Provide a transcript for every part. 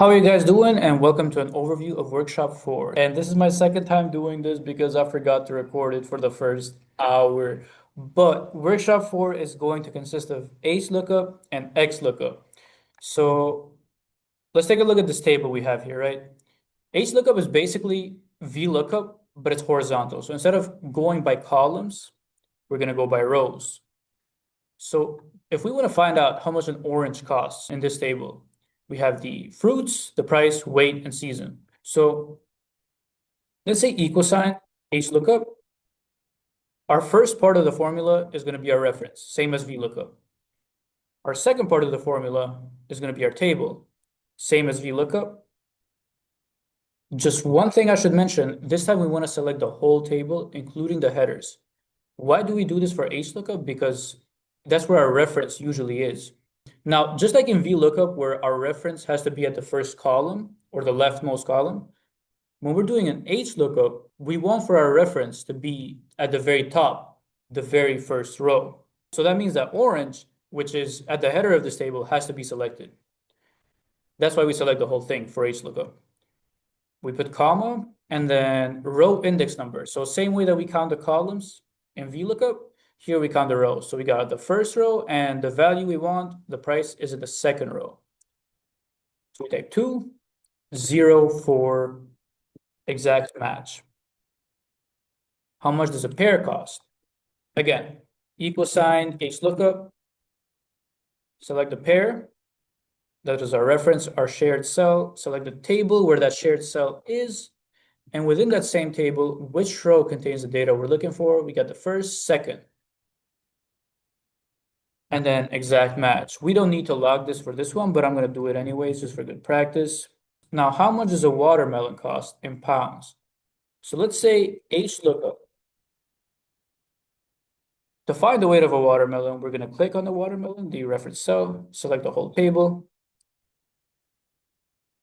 How are you guys doing? And welcome to an overview of Workshop 4. And this is my second time doing this because I forgot to record it for the first hour. But Workshop 4 is going to consist of HLOOKUP and XLOOKUP. So let's take a look at this table we have here, right? HLOOKUP is basically VLOOKUP, but it's horizontal. So instead of going by columns, we're going to go by rows. So if we want to find out how much an orange costs in this table, we have the fruits, the price, weight, and season. So let's say equal sign, HLOOKUP. Our first part of the formula is going to be our reference, same as VLOOKUP. Our second part of the formula is going to be our table, same as VLOOKUP. Just one thing I should mention, this time we want to select the whole table, including the headers. Why do we do this for HLOOKUP? Because that's where our reference usually is. Now, just like in VLOOKUP, where our reference has to be at the first column or the leftmost column, when we're doing an HLOOKUP, we want for our reference to be at the very top, the very first row. So that means that orange, which is at the header of this table, has to be selected. That's why we select the whole thing for HLOOKUP. We put comma and then row index number. So same way that we count the columns in VLOOKUP, here we count the rows. So we got the first row and the value we want, the price is in the second row. So we type 2, 0 for exact match. How much does a pair cost? Again, equal sign, HLOOKUP, select the pair. That is our reference, our shared cell. Select the table where that shared cell is. And within that same table, which row contains the data we're looking for? We got the first, second. And then exact match. We don't need to log this for this one, but I'm going to do it anyways, just for good practice. Now, how much does a watermelon cost in pounds? So let's say HLOOKUP. To find the weight of a watermelon, we're going to click on the watermelon, the reference cell, select the whole table.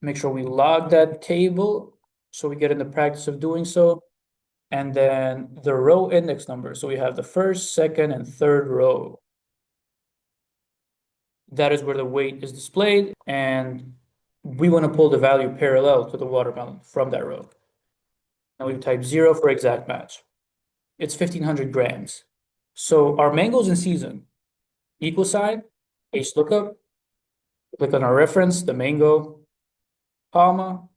Make sure we log that table so we get in the practice of doing so. And then the row index number. So we have the first, second, and third row. That is where the weight is displayed. And we want to pull the value parallel to the watermelon from that row. Now we type 0 for exact match. It's 1,500 grams. So our mangoes in season, equal sign, HLOOKUP, click on our reference, the mango, comma,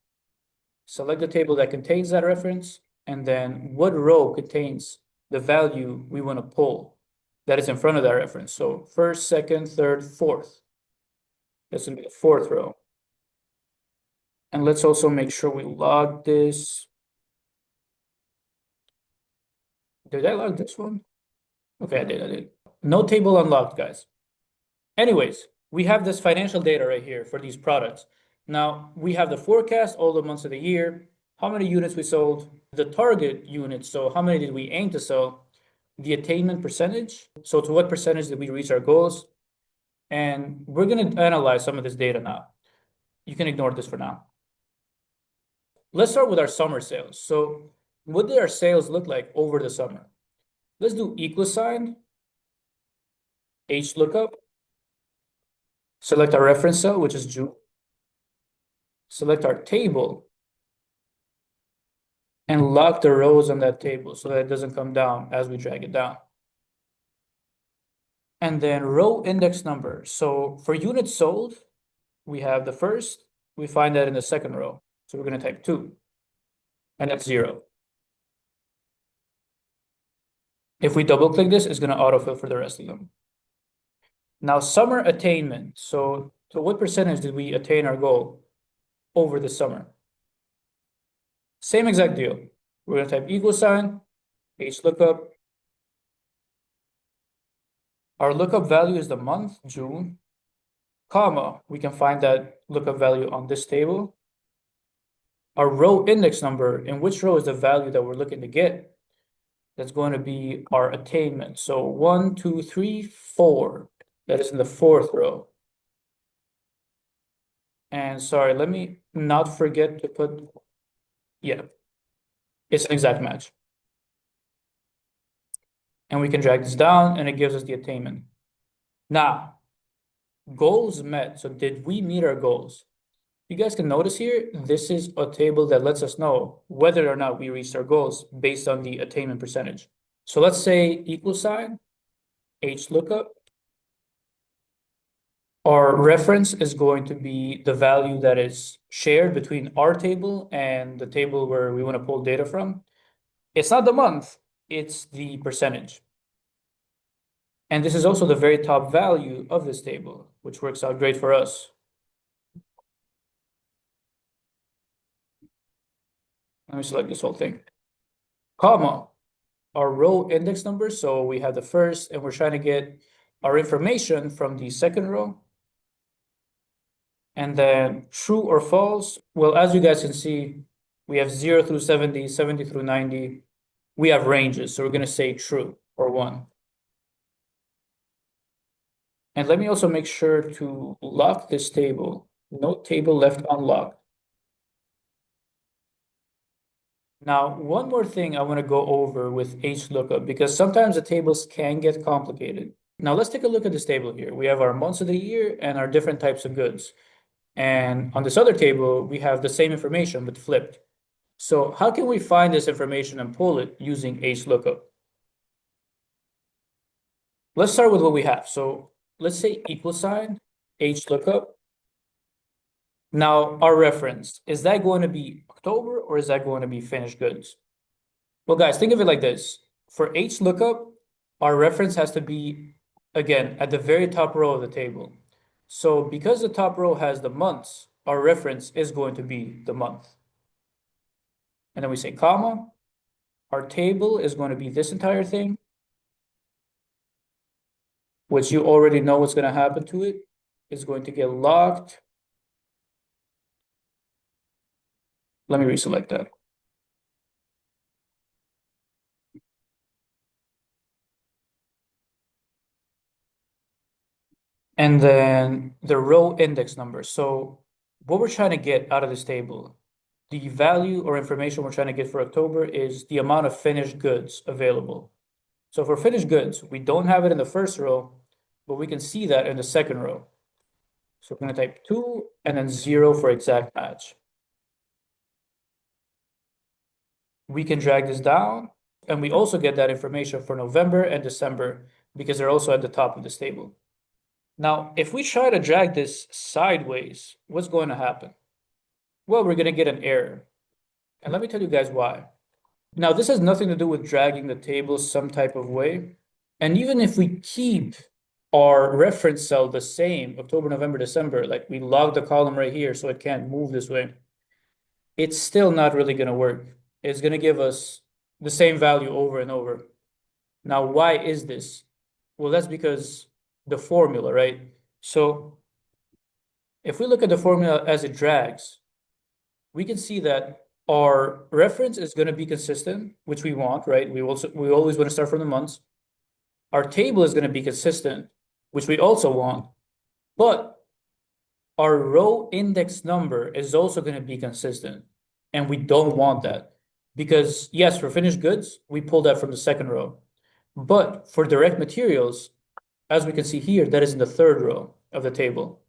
select the table that contains that reference, and then what row contains the value we want to pull that is in front of that reference. So first, second, third, fourth. That's going to be the fourth row. And let's also make sure we log this. Did I log this one? Okay, I did. No table unlocked, guys. Anyways, we have this financial data right here for these products. Now, we have the forecast, all the months of the year, how many units we sold, the target units, so how many did we aim to sell, the attainment percentage, so to what percentage did we reach our goals, and we're going to analyze some of this data now. You can ignore this for now. Let's start with our summer sales. So what did our sales look like over the summer? Let's do equal sign, HLOOKUP, select our reference cell, which is June. Select our table and lock the rows on that table so that it doesn't come down as we drag it down. And then row index number. So for units sold, we have the first, we find that in the second row. So we're going to type 2, and that's 0. If we double click this, it's going to autofill for the rest of them. Now, summer attainment. So to what percentage did we attain our goal over the summer? Same exact deal. We're going to type equal sign, HLOOKUP. Our lookup value is the month, June, comma. We can find that lookup value on this table. Our row index number, in which row is the value that we're looking to get? That's going to be our attainment. So 1, 2, 3, 4. That is in the fourth row. And sorry, let me not forget to put, yeah, it's an exact match. And we can drag this down and it gives us the attainment. Now, goals met. So did we meet our goals? You guys can notice here, this is a table that lets us know whether or not we reached our goals based on the attainment percentage. So let's say equal sign, HLOOKUP. Our reference is going to be the value that is shared between our table and the table where we want to pull data from. It's not the month, it's the percentage. And this is also the very top value of this table, which works out great for us. Let me select this whole thing. Comma, our row index number. So we have the first, and we're trying to get our information from the second row. And then true or false. Well, as you guys can see, we have 0 through 70, 70 through 90. We have ranges, so we're going to say true or 1. And let me also make sure to lock this table. No table left unlocked. Now, one more thing I want to go over with HLOOKUP, because sometimes the tables can get complicated. Now, let's take a look at this table here. We have our months of the year and our different types of goods. And on this other table, we have the same information, but flipped. So how can we find this information and pull it using HLOOKUP? Let's start with what we have. So let's say equal sign, HLOOKUP. Now, our reference, is that going to be October or is that going to be finished goods? Well, guys, think of it like this. For HLOOKUP, our reference has to be, again, at the very top row of the table. So because the top row has the months, our reference is going to be the month. And then we say comma. Our table is going to be this entire thing, which you already know what's going to happen to it. It's going to get locked. Let me reselect that. And then the row index number. So what we're trying to get out of this table, the value or information we're trying to get for October is the amount of finished goods available. So for finished goods, we don't have it in the first row, but we can see that in the second row. So we're going to type 2 and then 0 for exact match. We can drag this down, and we also get that information for November and December because they're also at the top of this table. Now, if we try to drag this sideways, what's going to happen? Well, we're going to get an error. And let me tell you guys why. Now, this has nothing to do with dragging the table some type of way. And even if we keep our reference cell the same, October, November, December, like we log the column right here so it can't move this way, it's still not really going to work. It's going to give us the same value over and over. Now, why is this? Well, that's because the formula, right? So if we look at the formula as it drags, we can see that our reference is going to be consistent, which we want, right? We always want to start from the months. Our table is going to be consistent, which we also want, but our row index number is also going to be consistent, and we don't want that because yes, for finished goods, we pull that from the second row, but for direct materials, as we can see here, that is in the third row of the table.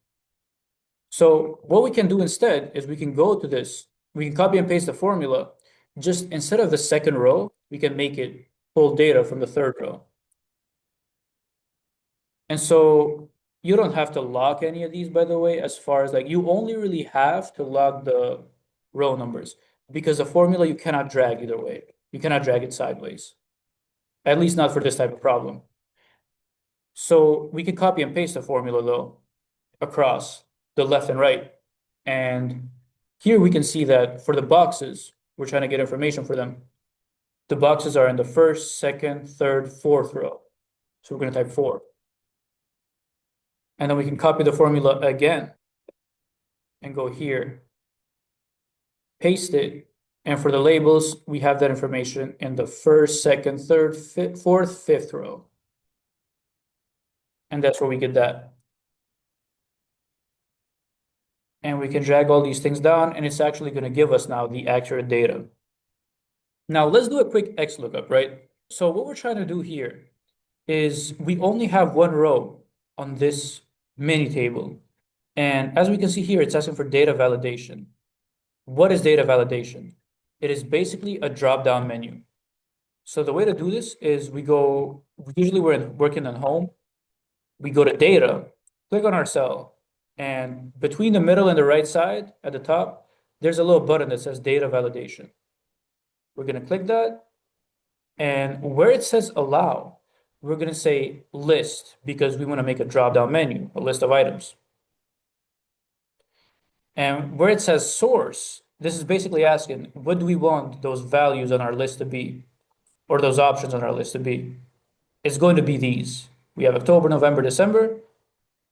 So what we can do instead is we can go to this, we can copy and paste the formula. Just instead of the second row, we can make it pull data from the third row. And so you don't have to lock any of these, by the way, as far as like you only really have to lock the row numbers because the formula you cannot drag either way. You cannot drag it sideways, at least not for this type of problem. So we can copy and paste the formula though across the left and right. And here we can see that for the boxes, we're trying to get information for them. The boxes are in the first, second, third, fourth row. So we're going to type 4. And then we can copy the formula again and go here, paste it. And for the labels, we have that information in the first, second, third, fourth, fifth row. And that's where we get that. And we can drag all these things down, and it's actually going to give us now the accurate data. Now let's do a quick XLOOKUP, right? So what we're trying to do here is we only have one row on this mini table. And as we can see here, it's asking for data validation. What is data validation? It is basically a drop-down menu. So the way to do this is usually we're working on home, we go to data, click on our cell, and between the middle and the right side at the top, there's a little button that says data validation. We're going to click that, and where it says allow, we're going to say list because we want to make a drop-down menu, a list of items. And where it says source, this is basically asking, what do we want those values on our list to be, or those options on our list to be? It's going to be these. We have October, November, December,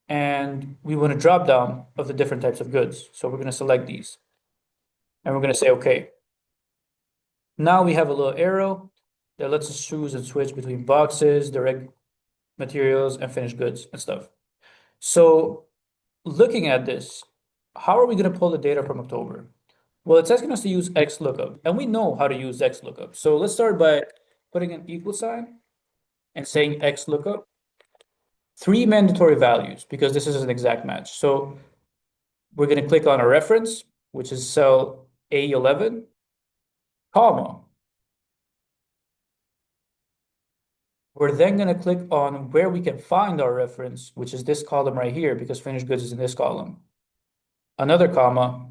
and we want a drop down of the different types of goods. So we're going to select these, and we're going to say OK. Now we have a little arrow that lets us choose and switch between boxes, direct materials, and finished goods and stuff. So looking at this, how are we going to pull the data from October? Well, it's asking us to use XLOOKUP, and we know how to use XLOOKUP. So let's start by putting an equal sign and saying XLOOKUP. Three mandatory values because this is an exact match. So we're going to click on a reference, which is cell A11, comma. We're then going to click on where we can find our reference, which is this column right here because finished goods is in this column. Another comma,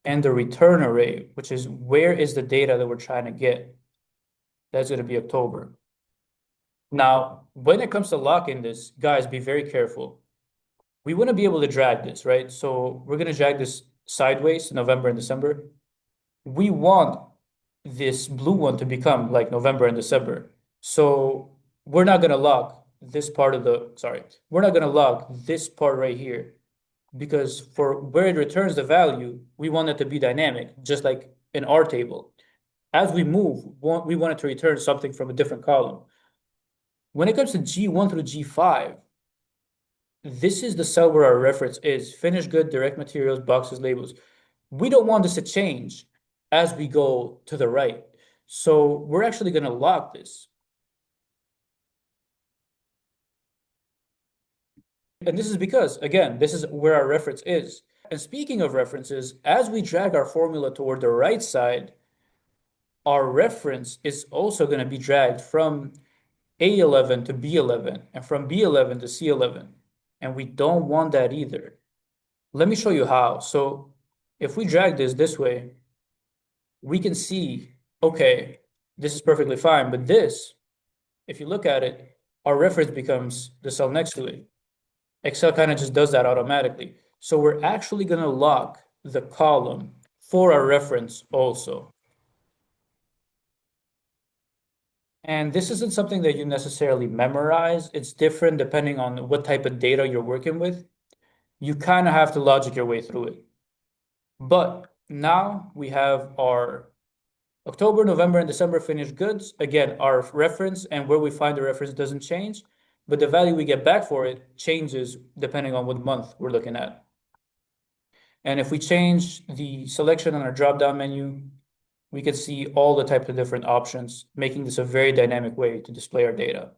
and the return array, which is where is the data that we're trying to get. That's going to be October. Now, when it comes to locking this, guys, be very careful. We want to be able to drag this, right? So we're going to drag this sideways, November and December. We want this blue one to become like November and December. So we're not going to lock this part of the, sorry, we're not going to lock this part right here because for where it returns the value, we want it to be dynamic, just like in our table. As we move, we want it to return something from a different column. When it comes to G1 through G5, this is the cell where our reference is finished good, direct materials, boxes, labels. We don't want this to change as we go to the right. So we're actually going to lock this. And this is because, again, this is where our reference is. And speaking of references, as we drag our formula toward the right side, our reference is also going to be dragged from A11 to B11 and from B11 to C11. And we don't want that either. Let me show you how. So if we drag this way, we can see, okay, this is perfectly fine. But this, if you look at it, our reference becomes the cell next to it. Excel kind of just does that automatically. So we're actually going to lock the column for our reference also. And this isn't something that you necessarily memorize. It's different depending on what type of data you're working with. You kind of have to logic your way through it. But now we have our October, November, and December finished goods. Again, our reference and where we find the reference doesn't change, but the value we get back for it changes depending on what month we're looking at. And if we change the selection on our drop-down menu, we can see all the types of different options, making this a very dynamic way to display our data.